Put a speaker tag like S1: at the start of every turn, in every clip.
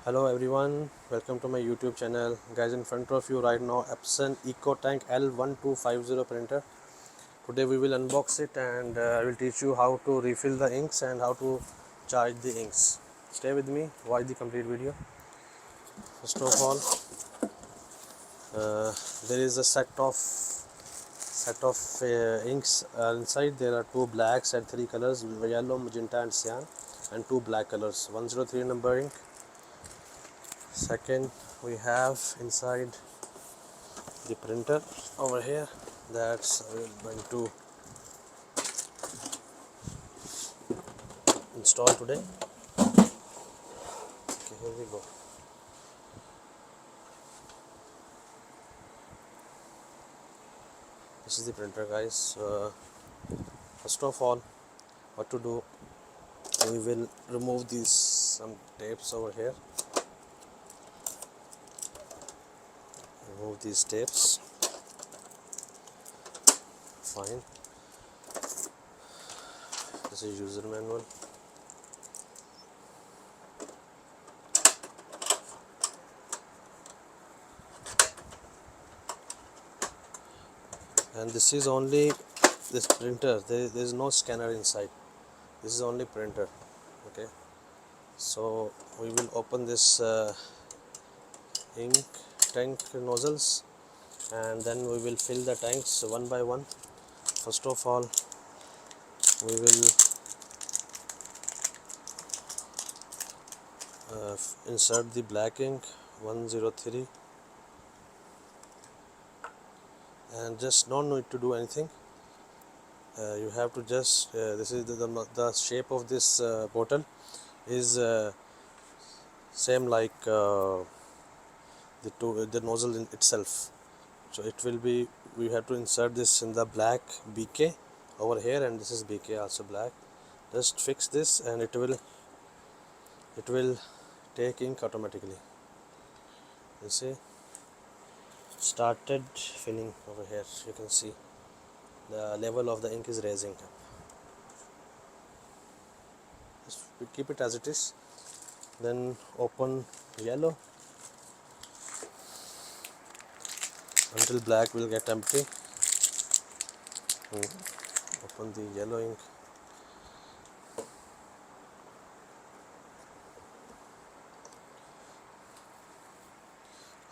S1: Hello everyone, welcome to my YouTube channel. Guys, in front of you right now Epson Eco Tank L1250 printer. Today we will unbox it and I will teach you how to refill the inks and how to charge the inks. Stay with me, watch the complete video. First of all, there is a set of inks inside. There are two blacks and three colors: yellow, magenta and cyan, and two black colors. 103 number ink. Second, we have inside the printer over here. That's I'm going to install today. Okay, here we go. This is the printer, guys. First of all, what to do, we will remove these some tapes over here. Remove these tapes. Fine. This is user manual. And this is only this printer. There is no scanner inside. This is only printer. Okay. So we will open this ink tank nozzles and then we will fill the tanks one by one. First of all, we will insert the black ink 103 and just don't need to do anything. You have to just this is the shape of this bottle is same like the nozzle in itself. So it will be, we have to insert this in the black BK over here, and this is BK also black. Just fix this and it will take ink automatically. You see, started filling over here. You can see the level of the ink is raising up. Just keep it as it is. Then open yellow until black will get empty. Open the yellow ink.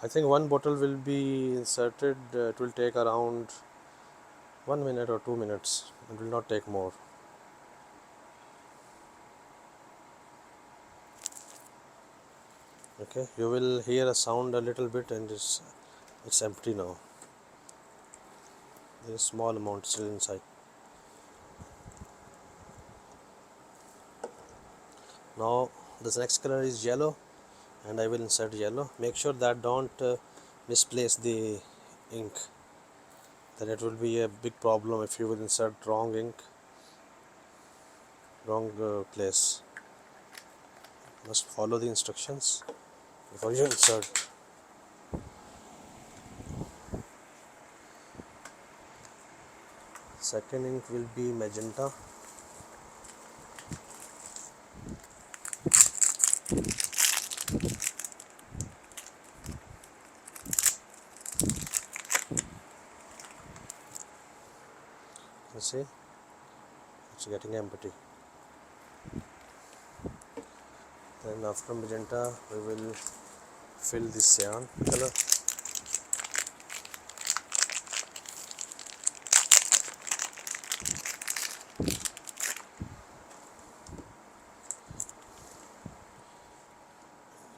S1: I think one bottle will be inserted. It will take around 1 minute or 2 minutes. It will not take more. Okay, you will hear a sound a little bit, and it's empty now. There is small amount still inside. Now this next color is yellow, and I will insert yellow. Make sure that don't misplace the ink. Then it will be a big problem if you will insert wrong ink, wrong place. Must follow the instructions before you insert. Second ink will be magenta. You see, it's getting empty. Then after magenta, we will fill the cyan color.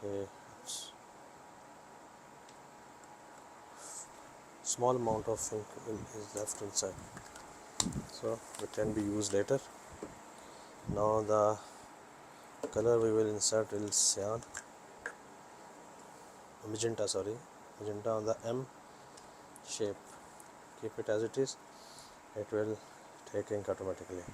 S1: Okay, small amount of ink is left inside, so it can be used later. Now the color we will insert is cyan, magenta on the M shape. Keep it as it is. It will take ink automatically.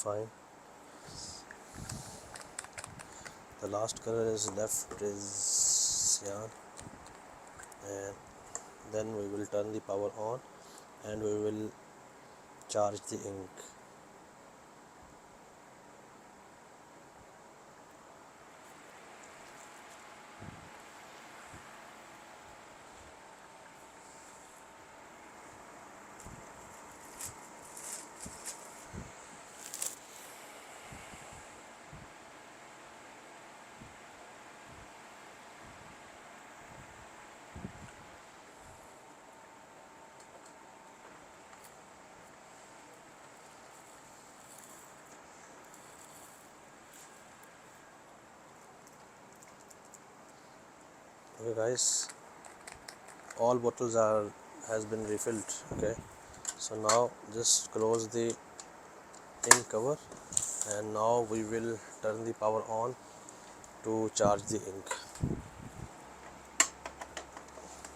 S1: fine. The last color is left is cyan, and then we will turn the power on and we will charge the ink. Okay guys, all bottles has been refilled. Okay, so now just close the ink cover, and now we will turn the power on to charge the ink.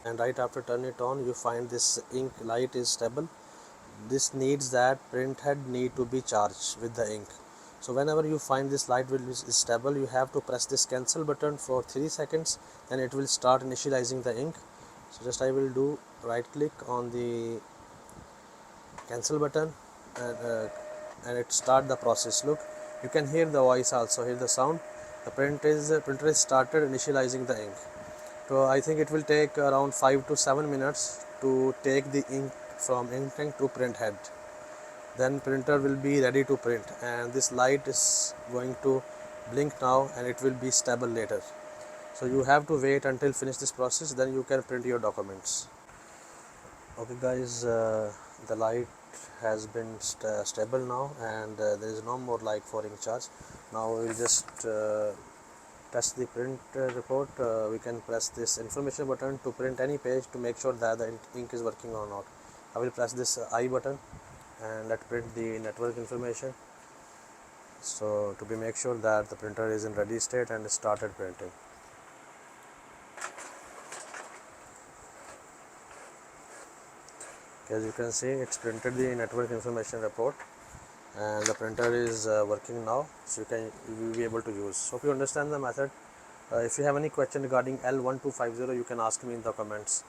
S1: And right after turn it on, you find this ink light is stable. This needs that print head need to be charged with the ink. So whenever you find this light is stable, you have to press this cancel button for 3 seconds, and it will start initializing the ink. So just I will do right click on the cancel button, and it start the process. Look, you can hear the voice, also hear the sound. The printer is started initializing the ink. So I think it will take around 5 to 7 minutes to take the ink from ink tank to print head. Then printer will be ready to print, and this light is going to blink now, and it will be stable later. So you have to wait until finish this process, then you can print your documents. Okay guys, the light has been stable now, and there is no more light for ink charge. Now we will just test the print report. We can press this information button to print any page to make sure that the ink is working or not. I will press this I button and let print the network information, so to be make sure that the printer is in ready state and started printing. As you can see, it's printed the network information report, and the printer is working now, so you will be able to use. Hope you understand the method. If you have any question regarding L1250, you can ask me in the comments.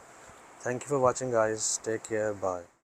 S1: Thank you for watching guys. Take care. Bye.